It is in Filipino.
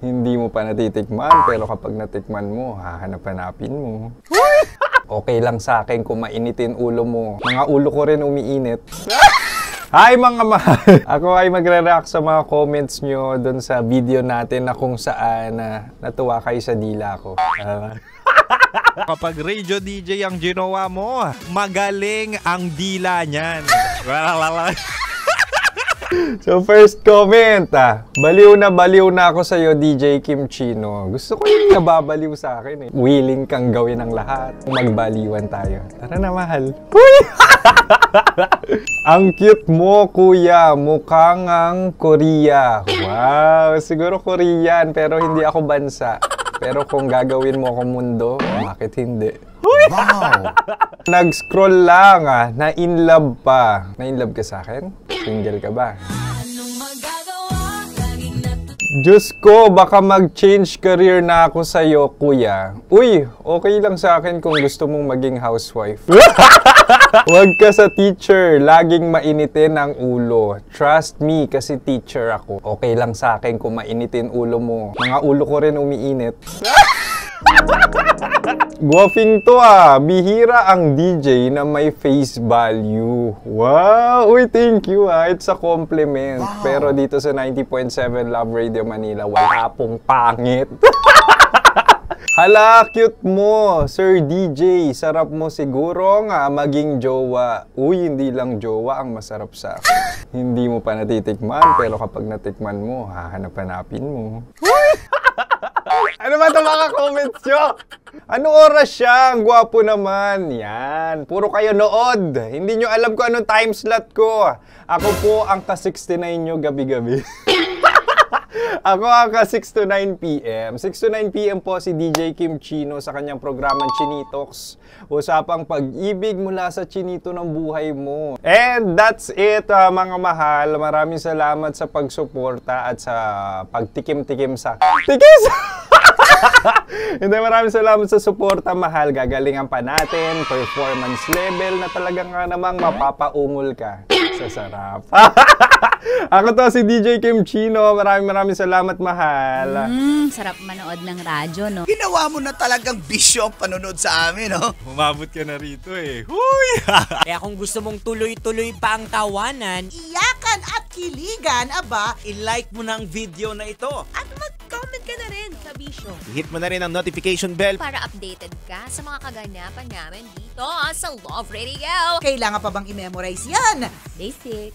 Hindi mo pa natitikman, pero kapag natikman mo, hahanap-hanapin mo. Okay lang sa akin kung mainitin ulo mo. Mga ulo ko rin umiinit. Hi mga mahal! Ako ay magre-react sa mga comments nyo dun sa video natin na kung saan natuwa kayo sa dila ko. Kapag radio DJ ang ginawa mo, magaling ang dila niyan. So first comment, baliw na ako sa'yo DJ Kim Chino. Gusto ko yung nababaliw sa akin eh. Willing kang gawin ang lahat. Magbaliwan tayo. Tara na mahal. Uy! Ang cute mo kuya, mukhang ang Korea. Wow, siguro Korean pero hindi ako bansa. Pero kung gagawin mo akong mundo, bakit hindi? Wow! Nag-scroll lang na-inlove pa. Na-inlove ka sa akin? Single ka ba? Diyos ko, baka mag-change career na ako sa'yo, kuya. Uy, okay lang sa akin kung gusto mong maging housewife. Huwag ka sa teacher, laging mainitin ang ulo. Trust me, kasi teacher ako. Okay lang sa akin kung mainitin ulo mo. Mga ulo ko rin umiinit. Guwaping to bihira ang DJ na may face value. Wow! Uy, thank you It's a compliment. Wow. Pero dito sa 90.7 Love Radio Manila, wala pong pangit. Hala, cute mo, Sir DJ. Sarap mo siguro maging jowa. Uy, hindi lang jowa ang masarap sa akin. Hindi mo pa natitikman, pero kapag natikman mo, hahanap-hanapin mo. Ano ba ito mga comments nyo? Ano oras siya? Ang gwapo naman. Yan. Puro kayo nood. Hindi nyo alam kung anong time slot ko. Ako po ang ka-69 nyo gabi-gabi. Ako ang ka-6 to 9 p.m. 6 to 9 p.m. po si DJ Kim Chino sa kanyang programang Chinitox. Usapang pag-ibig mula sa chinito ng buhay mo. And that's it mga mahal. Maraming salamat sa pagsuporta at sa pagtikim-tikim sa... Tikis! Hindi, maraming salamat sa suporta, mahal. Gagalingan pa natin. Performance level na talagang namang mapapaungol ka sa sarap. Ako to si DJ Kim Chino. Maraming salamat, mahal. Sarap manood ng radyo, no? Ginawa mo na talagang bisyo ang panonood sa amin, no? Umabot ka na rito eh. Huy! Kaya kung gusto mong tuloy-tuloy pa ang tawanan, iyakan at kiligan, aba, i-like mo na ang video na ito. at mag-comment ka na rin sa bisyo. Hit mo na rin ang notification bell. Para updated ka sa mga kaganapan namin dito sa Love Radio. Kailangan pa bang i-memorize yan? Basic.